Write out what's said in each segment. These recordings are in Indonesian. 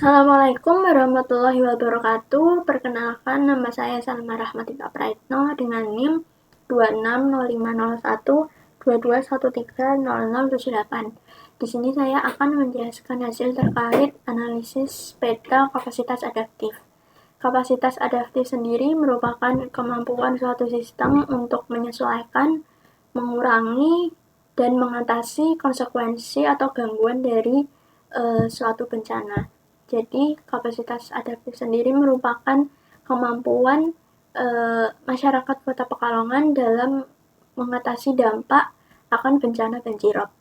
Assalamualaikum warahmatullahi wabarakatuh. Perkenalkan, nama saya Salma Rahmatika Praitno dengan NIM 26050122130078. Di sini saya akan menjelaskan hasil terkait analisis peta kapasitas adaptif. Kapasitas adaptif sendiri merupakan kemampuan suatu sistem untuk menyesuaikan, mengurangi, dan mengatasi konsekuensi atau gangguan dari suatu bencana. Jadi, kapasitas adaptif sendiri merupakan kemampuan masyarakat Kota Pekalongan dalam mengatasi dampak akan bencana banjirop.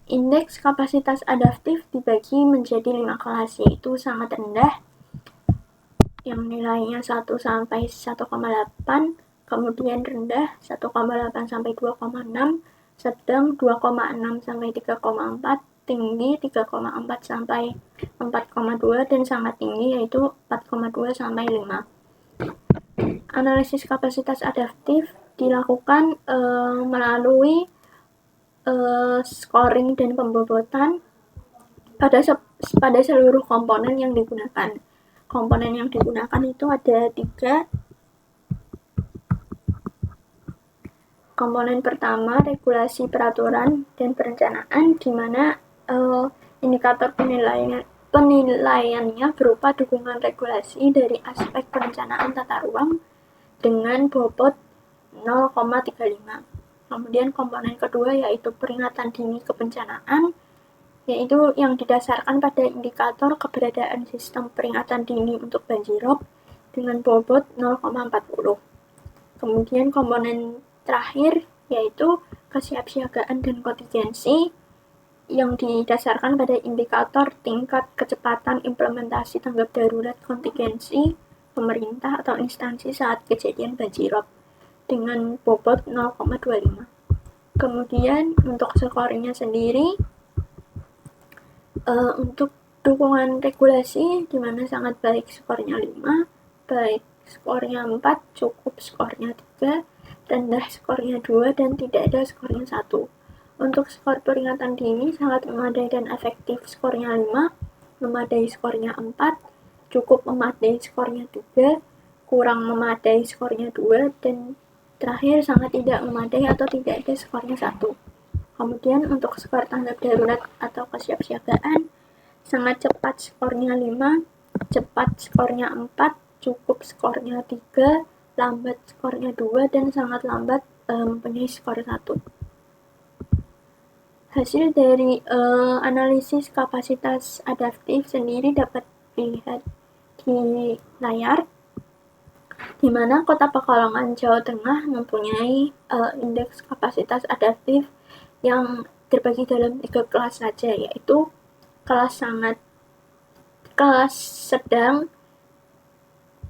Indeks kapasitas adaptif dibagi menjadi 5 kelas, yaitu sangat rendah, yang nilainya 1 sampai 1,8, kemudian rendah 1,8 sampai 2,6, sedang 2,6 sampai 3,4, tinggi 3,4 sampai 4,2, dan sangat tinggi yaitu 4,2 sampai 5. Analisis kapasitas adaptif dilakukan melalui scoring dan pembobotan pada seluruh komponen yang digunakan. Komponen yang digunakan itu ada 3. Komponen pertama, regulasi peraturan dan perencanaan, di mana indikator penilaiannya berupa dukungan regulasi dari aspek perencanaan tata ruang dengan bobot 0,35. Kemudian komponen kedua yaitu peringatan dini kebencanaan, yaitu yang didasarkan pada indikator keberadaan sistem peringatan dini untuk banjirop dengan bobot 0,40. Kemudian komponen terakhir yaitu kesiapsiagaan dan kontingensi yang didasarkan pada indikator tingkat kecepatan implementasi tanggap darurat kontingensi pemerintah atau instansi saat kejadian banjirop dengan bobot 0,25. Kemudian untuk skornya sendiri, untuk dukungan regulasi di mana sangat baik skornya 5, baik skornya 4, cukup skornya 3, rendah skornya 2, dan tidak ada skornya 1. Untuk skor peringatan dini sangat memadai dan efektif skornya 5, memadai skornya 4, cukup memadai skornya 3, kurang memadai skornya 2, dan terakhir sangat tidak memadai atau tidak ada skornya 1. Kemudian untuk skor tanggap darurat atau kesiapsiagaan, sangat cepat skornya 5, cepat skornya 4, cukup skornya 3, lambat skornya 2, dan sangat lambat mempunyai skor 1. Hasil dari analisis kapasitas adaptif sendiri dapat dilihat di layar, di mana Kota Pekalongan, Jawa Tengah mempunyai indeks kapasitas adaptif yang terbagi dalam 3 kelas saja, yaitu kelas sedang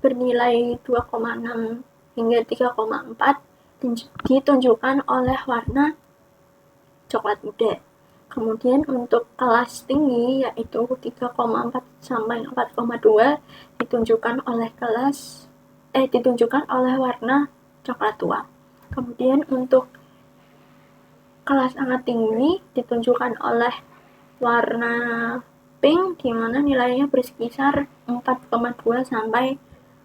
bernilai 2,6 hingga 3,4 ditunjukkan oleh warna coklat muda. Kemudian untuk kelas tinggi yaitu 3,4 sampai 4,2 ditunjukkan oleh warna coklat tua. Kemudian untuk kelas sangat tinggi ditunjukkan oleh warna pink, di mana nilainya berkisar 4,2 sampai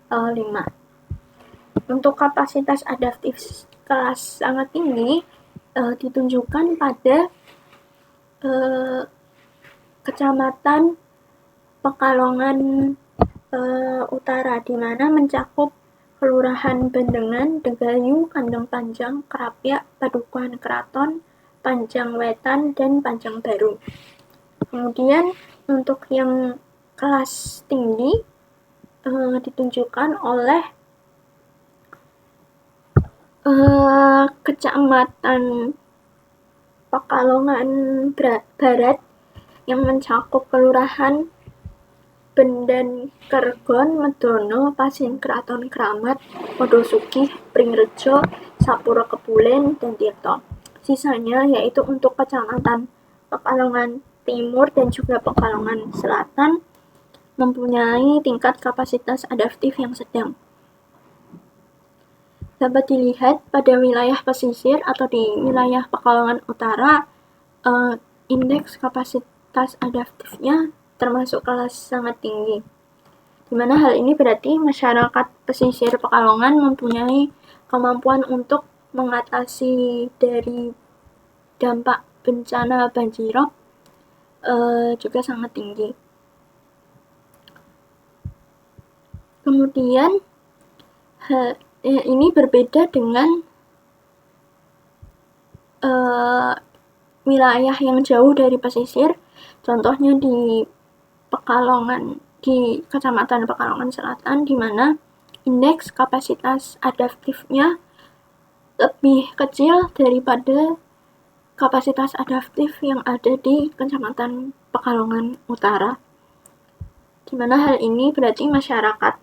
5. Untuk kapasitas adaptif kelas sangat tinggi ditunjukkan pada Kecamatan Pekalongan Utara, di mana mencakup Kelurahan Bandengan, Degayu, Kandang Panjang, Kerapia, Padukuhan Keraton, Panjang Wetan, dan Panjang Baru. Kemudian untuk yang kelas tinggi ditunjukkan oleh Kecamatan Pekalongan Barat yang mencakup Kelurahan Bendan Kergon, Medono, Pasin Keraton Kramat, Podosukih, Pringrejo, Sapura Kebulen, dan Tirto. Sisanya yaitu untuk Kecamatan Pekalongan Timur dan juga Pekalongan Selatan mempunyai tingkat kapasitas adaptif yang sedang. Dapat dilihat pada wilayah pesisir atau di wilayah Pekalongan Utara, indeks kapasitas adaptifnya termasuk kelas sangat tinggi. Dimana hal ini berarti masyarakat pesisir Pekalongan mempunyai kemampuan untuk mengatasi dari dampak bencana banjirop juga sangat tinggi. Kemudian ini berbeda dengan wilayah yang jauh dari pesisir, contohnya di Pekalongan, di Kecamatan Pekalongan Selatan, di mana indeks kapasitas adaptifnya lebih kecil daripada kapasitas adaptif yang ada di Kecamatan Pekalongan Utara. Di mana hal ini berarti masyarakat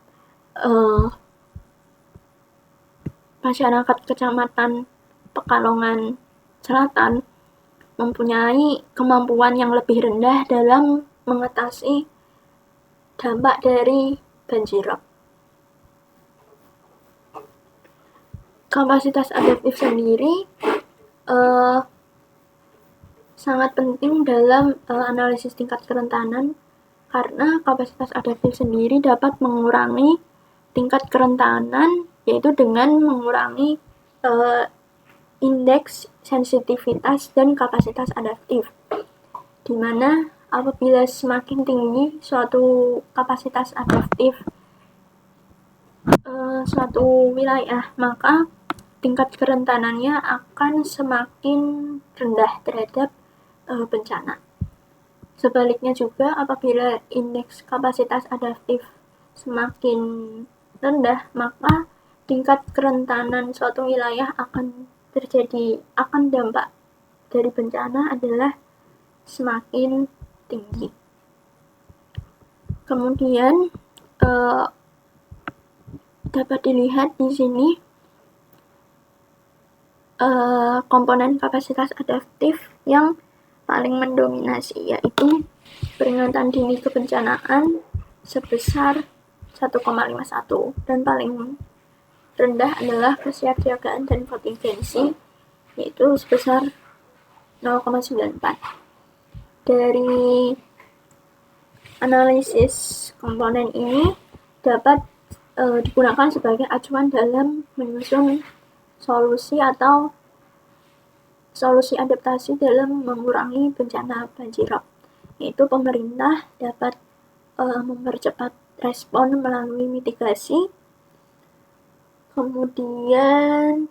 Kecamatan Pekalongan Selatan mempunyai kemampuan yang lebih rendah dalam mengatasi dampak dari banjirop. Kapasitas adaptif sendiri sangat penting dalam analisis tingkat kerentanan, karena kapasitas adaptif sendiri dapat mengurangi tingkat kerentanan, yaitu dengan mengurangi indeks sensitivitas dan kapasitas adaptif, di mana apabila semakin tinggi suatu kapasitas adaptif suatu wilayah, maka tingkat kerentanannya akan semakin rendah terhadap bencana. Sebaliknya juga, apabila indeks kapasitas adaptif semakin rendah, maka tingkat kerentanan suatu wilayah akan dampak dari bencana adalah semakin tinggi. Kemudian dapat dilihat di sini komponen kapasitas adaptif yang paling mendominasi, yaitu peringatan dini kebencanaan sebesar 1,51, dan paling rendah adalah kesiapsiagaan dan kontingensi, yaitu sebesar 0,94. Dari analisis komponen ini dapat digunakan sebagai acuan dalam menyusun solusi adaptasi dalam mengurangi bencana banjirop, yaitu pemerintah dapat mempercepat respon melalui mitigasi, kemudian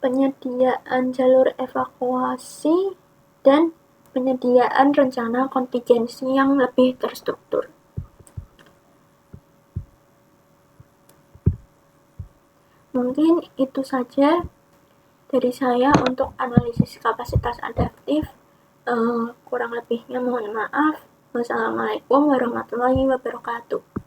penyediaan jalur evakuasi, dan penyediaan rencana kontingensi yang lebih terstruktur. Mungkin itu saja dari saya untuk analisis kapasitas adaptif. Kurang lebihnya mohon maaf. Wassalamualaikum warahmatullahi wabarakatuh.